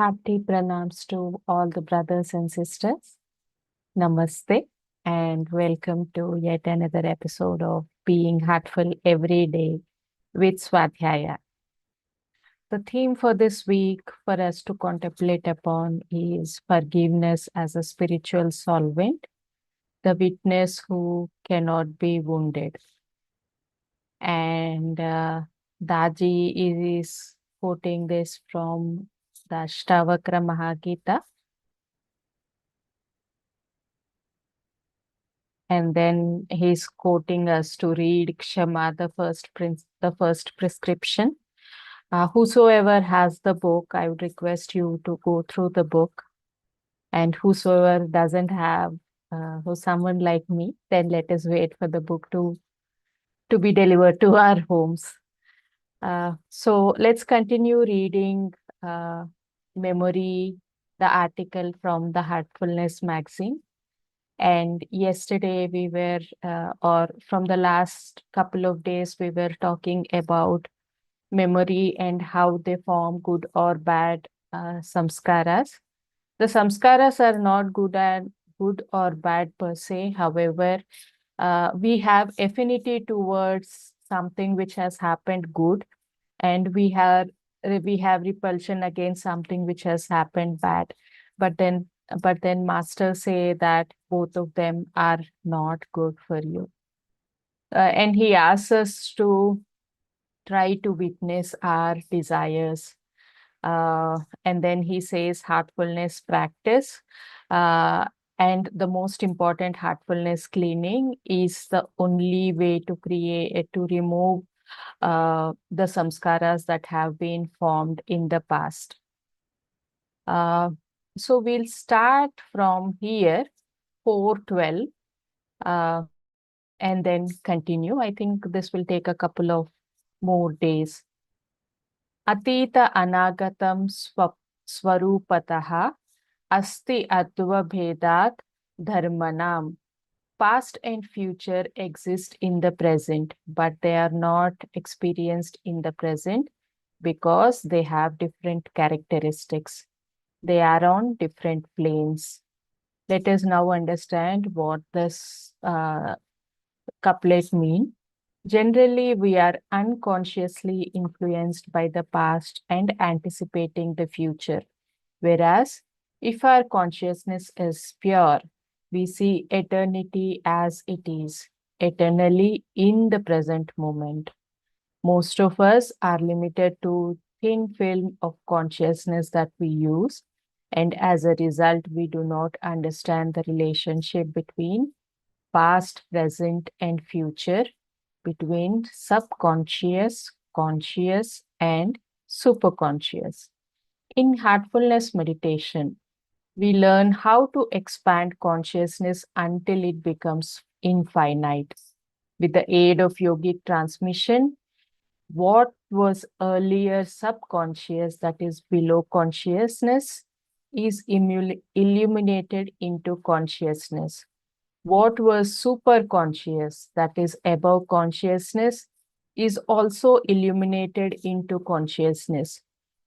Hearty pranams to all the brothers and sisters. Namaste and welcome to yet another episode of Being Heartful Every Day with Swadhyaya. The theme for this week for us to contemplate upon is forgiveness as a spiritual solvent, the witness who cannot be wounded. And Daji is quoting this from the Ashtavakra Mahagita. And then he's quoting us to read Kshama, the first prescription. Whosoever has the book, I would request you to go through the book. And whosoever doesn't have, who's someone like me, then let us wait for the book to be delivered to our homes. So let's continue reading Memory, the article from the Heartfulness magazine. And yesterday we were, or from the last couple of days, we were talking about memory and how they form good or bad samskaras. The samskaras are not good or bad per se. However, we have affinity towards something which has happened good, and we have repulsion against something which has happened bad. But then masters say that both of them are not good for you. And he asks us to try to witness our desires. And then he says heartfulness practice. And the most important heartfulness cleaning is the only way to remove the samskaras that have been formed in the past. So we'll start from here, 4:12, and then continue. I think this will take a couple of more days. Atita anagatam swarupataha asti adva bhedat dharmanam. Past and future exist in the present, but they are not experienced in the present because they have different characteristics. They are on different planes. Let us now understand what this couplet means. Generally, we are unconsciously influenced by the past and anticipating the future. Whereas, if our consciousness is pure, we see eternity as it is, eternally in the present moment. Most of us are limited to thin film of consciousness that we use, and as a result, we do not understand the relationship between past, present, and future, between subconscious, conscious, and superconscious. In heartfulness meditation, we learn how to expand consciousness until it becomes infinite. With the aid of yogic transmission, what was earlier subconscious, that is below consciousness, is illuminated into consciousness. What was superconscious, that is above consciousness, is also illuminated into consciousness.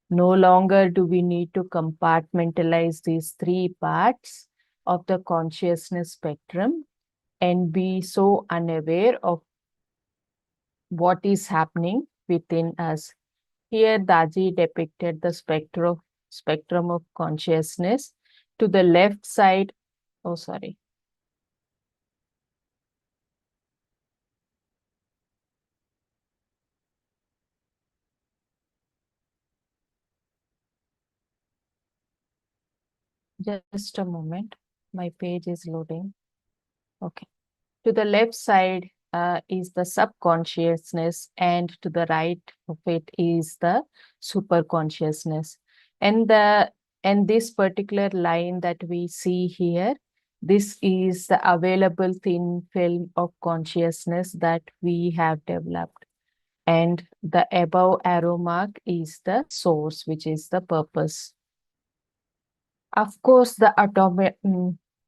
No longer do we need to compartmentalize these three parts of the consciousness spectrum and be so unaware of what is happening within us. Here, Daji depicted the spectrum of consciousness. To the left side, oh, sorry. Just a moment. My page is loading. Okay. To the left side is the subconsciousness, and to the right of it is the superconsciousness. And this particular line that we see here, this is the available thin film of consciousness that we have developed. And the above arrow mark is the source, which is the purpose. Of course, the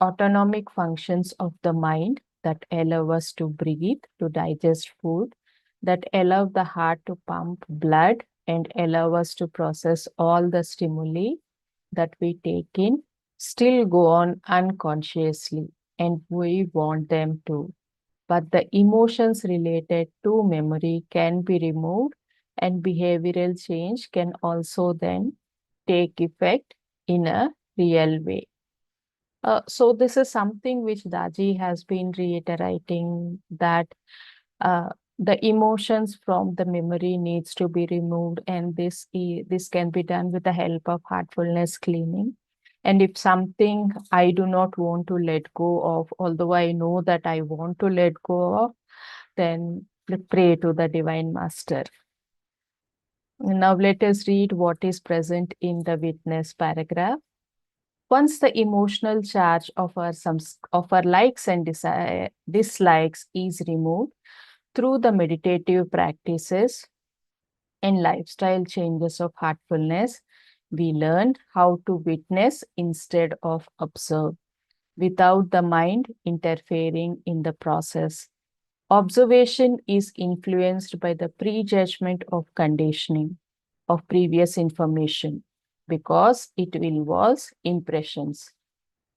autonomic functions of the mind that allow us to breathe, to digest food, that allow the heart to pump blood and allow us to process all the stimuli, that we take in still go on unconsciously, and we want them to. But the emotions related to memory can be removed, and behavioral change can also then take effect in a real way. So this is something which Daji has been reiterating, that uh, the emotions from the memory needs to be removed, and this can be done with the help of heartfulness cleaning. And if something I do not want to let go of, although I know that I want to let go of, then pray to the Divine Master. Now let us read what is present in the witness paragraph. Once the emotional charge of our likes and dislikes is removed through the meditative practices and lifestyle changes of heartfulness, we learned how to witness instead of observe, without the mind interfering in the process. Observation is influenced by the prejudgment of conditioning of previous information because it involves impressions.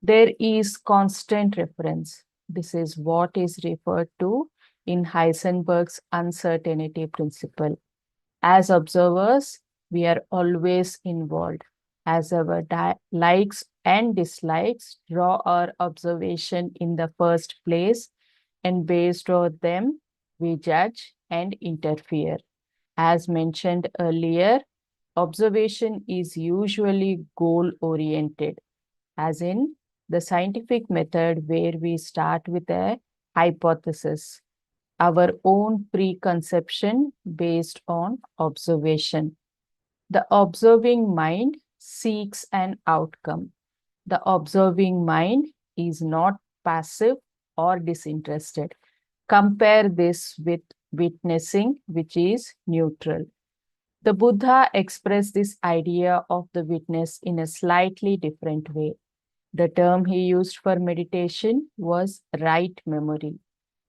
There is constant reference. This is what is referred to in Heisenberg's uncertainty principle. As observers, we are always involved, as our likes and dislikes draw our observation in the first place, and based on them, we judge and interfere. As mentioned earlier, observation is usually goal-oriented, as in the scientific method where we start with a hypothesis, our own preconception based on observation. The observing mind seeks an outcome. The observing mind is not passive or disinterested. Compare this with witnessing, which is neutral. The Buddha expressed this idea of the witness in a slightly different way. The term he used for meditation was right memory.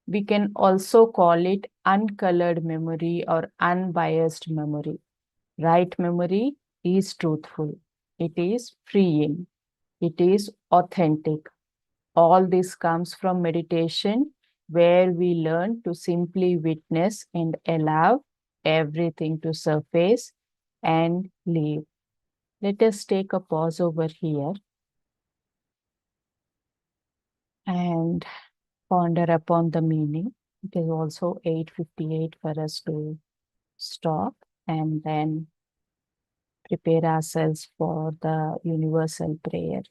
We can also call it uncolored memory or unbiased memory. Right memory is truthful. It is freeing. It is authentic. All this comes from meditation, where we learn to simply witness and allow everything to surface and leave. Let us take a pause over here and ponder upon the meaning. It is also 8:58 for us to stop and then prepare ourselves for the universal prayer.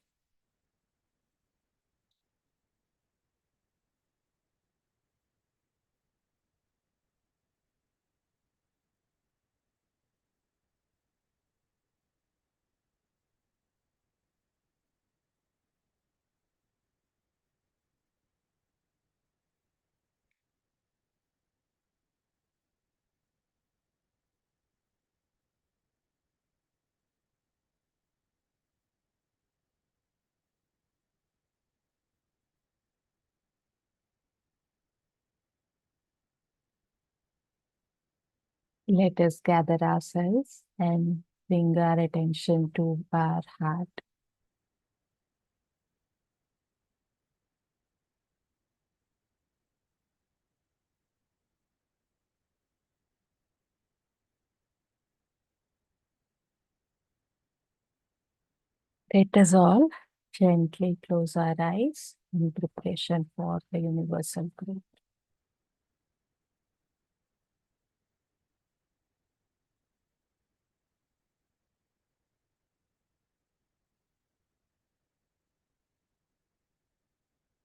Let us gather ourselves and bring our attention to our heart. Let us all gently close our eyes in preparation for the universal prayer.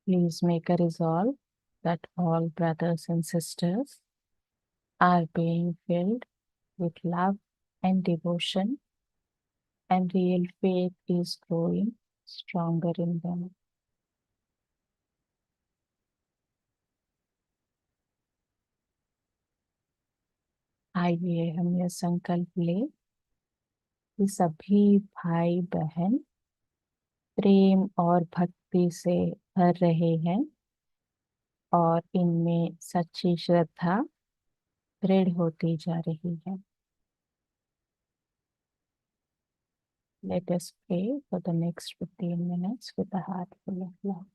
Please make a resolve that all brothers and sisters are being filled with love and devotion, and real faith is growing stronger in them. आइए हम यह संकल्प ले कि सभी भाई बहन प्रेम और भक्ति से भर रहे हैं और इनमें सच्ची श्रद्धा दृढ़ होती जा रही है। Let us pray for the next 15 minutes with a heart full of love.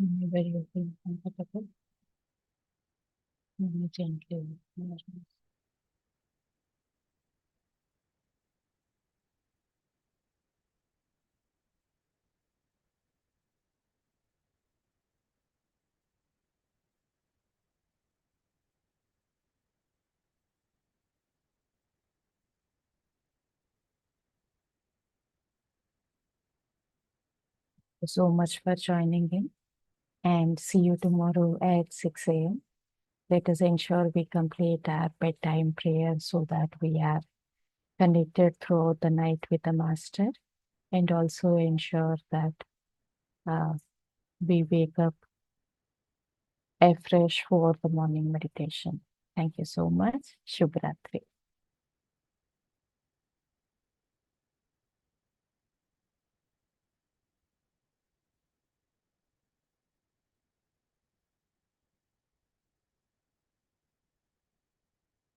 Whenever you feel comfortable, gently. So much for joining in, and see you tomorrow at 6 a.m. Let us ensure we complete our bedtime prayer so that we are connected throughout the night with the Master, and also ensure that uh, we wake up afresh for the morning meditation. Thank you so much. Shubhratri.